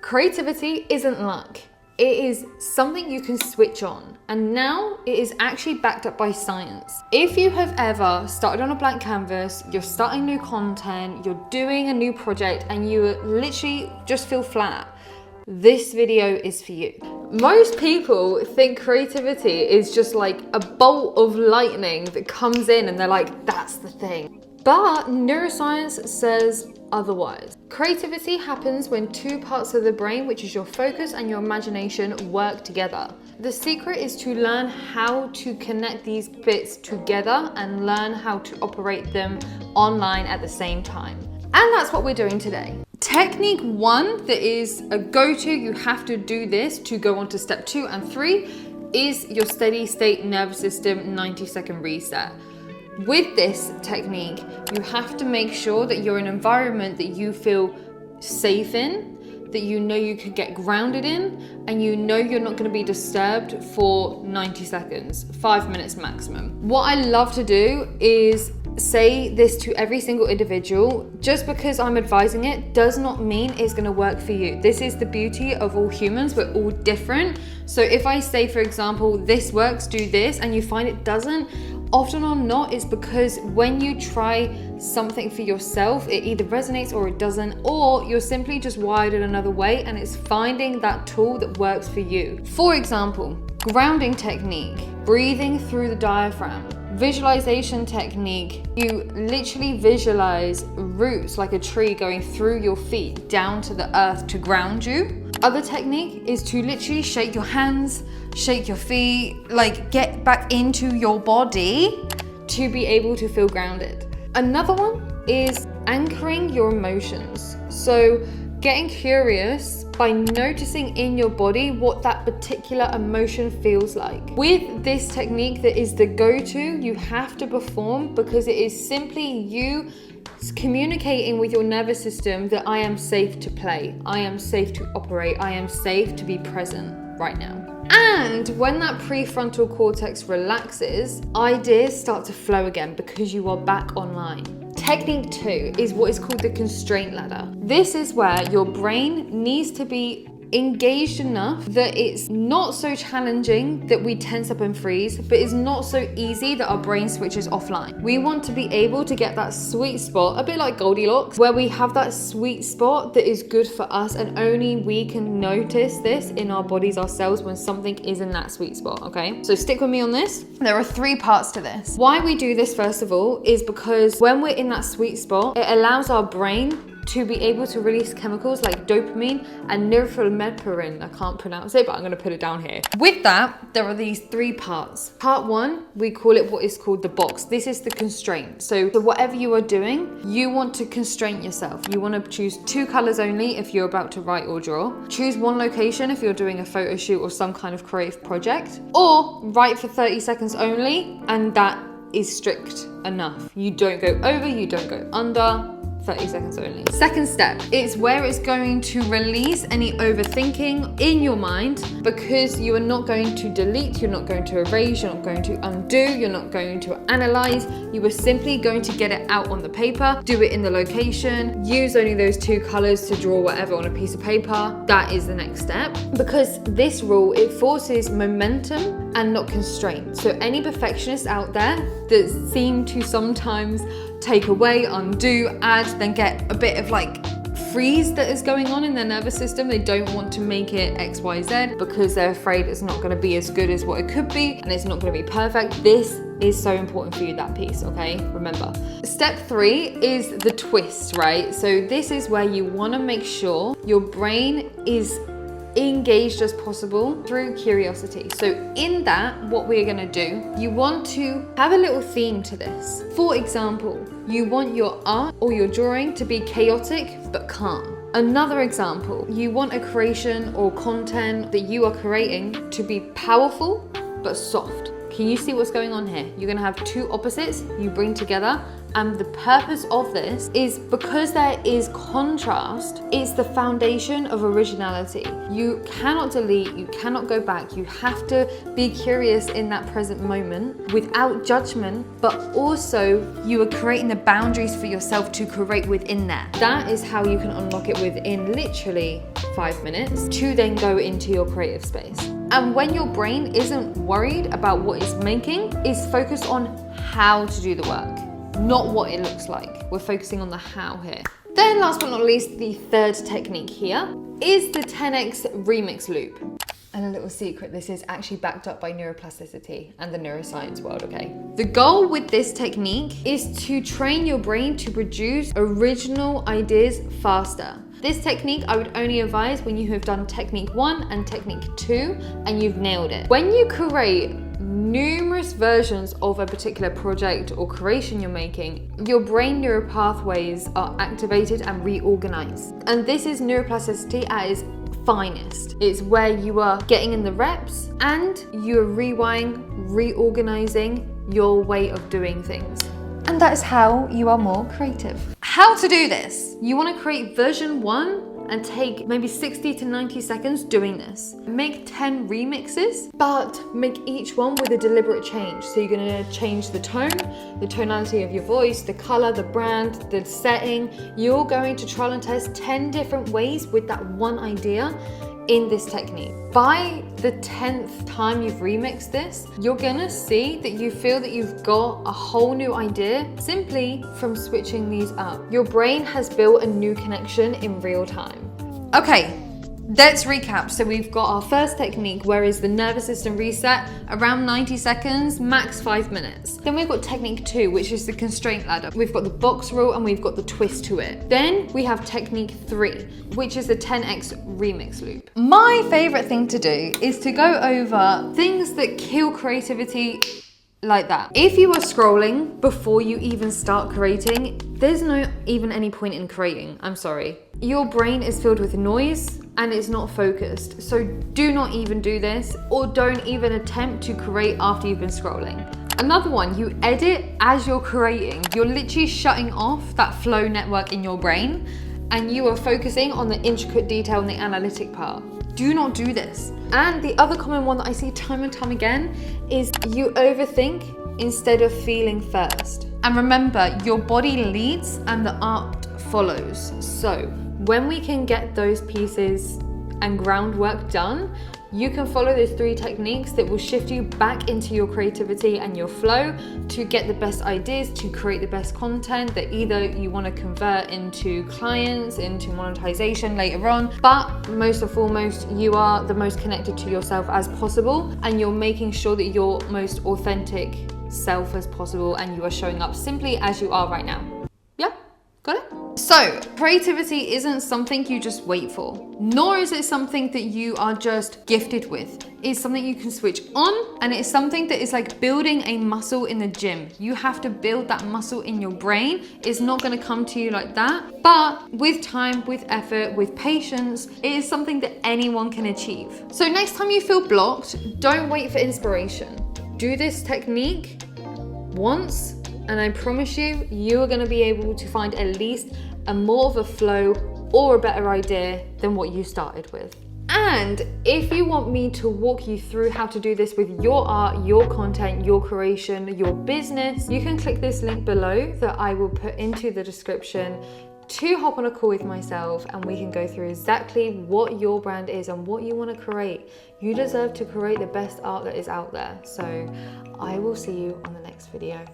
Creativity isn't luck. It is something you can switch on, and now it is actually backed up by science. If you have ever started on a blank canvas, you're starting new content, you're doing a new project, and you literally just feel flat, this video is for you. Most people think creativity is just like a bolt of lightning that comes in and they're like, that's the thing. But neuroscience says otherwise. Creativity happens when two parts of the brain, which is your focus and your imagination, work together. The secret is to learn how to connect these bits together and learn how to operate them online at the same time. And that's what we're doing today. Technique 1 that is a go-to, you have to do this to go on to step 2 and 3, is your steady state nervous system 90-second reset. With this technique, you have to make sure that you're in an environment that you feel safe in, that you know you can get grounded in, and you know you're not going to be disturbed for 90 seconds, 5 minutes maximum. What I love to do is say this to every single individual. Just because I'm advising it does not mean it's going to work for you. This is the beauty of all humans. We're all different. So if I say, for example, this works, do this, and you find it doesn't, often or not, it's because when you try something for yourself, it either resonates or it doesn't, or you're simply just wired in another way and it's finding that tool that works for you. For example, grounding technique, breathing through the diaphragm. Visualization technique, you literally visualize roots like a tree going through your feet down to the earth to ground you. Other technique is to literally shake your hands, shake your feet, like get back into your body to be able to feel grounded. Another one is anchoring your emotions. So getting curious by noticing in your body what that particular emotion feels like. With this technique that is the go-to, you have to perform because it is simply you communicating with your nervous system that I am safe to play, I am safe to operate, I am safe to be present right now. And when that prefrontal cortex relaxes, ideas start to flow again because you are back online. Technique 2 is what is called the constraint ladder. This is where your brain needs to be engaged enough that it's not so challenging that we tense up and freeze, but it's not so easy that our brain switches offline. We want to be able to get that sweet spot, a bit like Goldilocks, where we have that sweet spot that is good for us, and only we can notice this in our bodies ourselves when something is in that sweet spot, okay? So stick with me on this. There are 3 parts to this. Why we do this, first of all, is because when we're in that sweet spot, it allows our brain to be able to release chemicals like dopamine and neuroplasticity-backed. I can't pronounce it, but I'm going to put it down here. With that, there are these 3 parts. Part 1, we call it what is called the box. This is the constraint. So whatever you are doing, you want to constrain yourself. You want to choose 2 colors only if you're about to write or draw. Choose 1 location if you're doing a photo shoot or some kind of creative project. Or write for 30 seconds only, and that is strict enough. You don't go over, you don't go under. 30 seconds only. Second step is where it's going to release any overthinking in your mind, because you are not going to delete, you're not going to erase, you're not going to undo, you're not going to analyze. You are simply going to get it out on the paper, do it in the location, use only those 2 colors to draw whatever on a piece of paper. That is the next step, because this rule, it forces momentum and not constraint. So any perfectionists out there that seem to sometimes take away, undo, add, then get a bit of like freeze that is going on in their nervous system. They don't want to make it X, Y, Z because they're afraid it's not going to be as good as what it could be and it's not going to be perfect. This is so important for you, that piece, okay? Remember. Step 3 is the twist, right? So this is where you want to make sure your brain is engaged as possible through curiosity. So in that, what we're gonna do, you want to have a little theme to this. For example, you want your art or your drawing to be chaotic but calm. Another example, you want a creation or content that you are creating to be powerful but soft. Can you see what's going on here? You're gonna have 2 opposites you bring together And the purpose of this is because there is contrast, it's the foundation of originality. You cannot delete, you cannot go back. You have to be curious in that present moment without judgment, but also you are creating the boundaries for yourself to create within there. That is how you can unlock it within literally 5 minutes to then go into your creative space. And when your brain isn't worried about what it's making, it's focused on how to do the work, not what it looks like. We're focusing on the how here. Then last but not least, the third technique here is the 10x remix loop. And a little secret, this is actually backed up by neuroplasticity and the neuroscience world, okay? The goal with this technique is to train your brain to produce original ideas faster. This technique I would only advise when you have done technique 1 and technique 2 and you've nailed it. When you create numerous versions of a particular project or creation you're making, your brain neural pathways are activated and reorganized. And this is neuroplasticity at its finest. It's where you are getting in the reps and you're reorganizing your way of doing things. And that is how you are more creative. How to do this? You want to create version 1 and take maybe 60 to 90 seconds doing this. Make 10 remixes, but make each one with a deliberate change. So you're going to change the tone, the tonality of your voice, the color, the brand, the setting. You're going to trial and test 10 different ways with that one idea in this technique. By the 10th time you've remixed this, you're gonna see that you feel that you've got a whole new idea simply from switching these up. Your brain has built a new connection in real time. Okay, let's recap. So we've got our first technique, where is the nervous system reset, around 90 seconds, max 5 minutes. Then we've got technique 2, which is the constraint ladder. We've got the box rule and we've got the twist to it. Then we have technique 3, which is the 10x remix loop. My favorite thing to do is to go over things that kill creativity like that. If you are scrolling before you even start creating, there's no even any point in creating, I'm sorry. Your brain is filled with noise and it's not focused. So do not even do this, or don't even attempt to create after you've been scrolling. Another one, you edit as you're creating. You're literally shutting off that flow network in your brain and you are focusing on the intricate detail and the analytic part. Do not do this. And the other common one that I see time and time again is you overthink instead of feeling first. And remember, your body leads and the art follows. So when we can get those pieces and groundwork done, you can follow those 3 techniques that will shift you back into your creativity and your flow to get the best ideas, to create the best content that either you want to convert into clients, into monetization later on, but most and foremost, you are the most connected to yourself as possible and you're making sure that you're most authentic self as possible and you are showing up simply as you are right now. Yeah, got it? So, creativity isn't something you just wait for, nor is it something that you are just gifted with. It's something you can switch on, and it's something that is like building a muscle in the gym. You have to build that muscle in your brain. It's not gonna come to you like that, but with time, with effort, with patience, it is something that anyone can achieve. So next time you feel blocked, don't wait for inspiration. Do this technique once, and I promise you, you are gonna be able to find at least a more of a flow or a better idea than what you started with. And if you want me to walk you through how to do this with your art, your content, your creation, your business, you can click this link below that I will put into the description to hop on a call with myself and we can go through exactly what your brand is and what you want to create. You deserve to create the best art that is out there. So I will see you on the next video.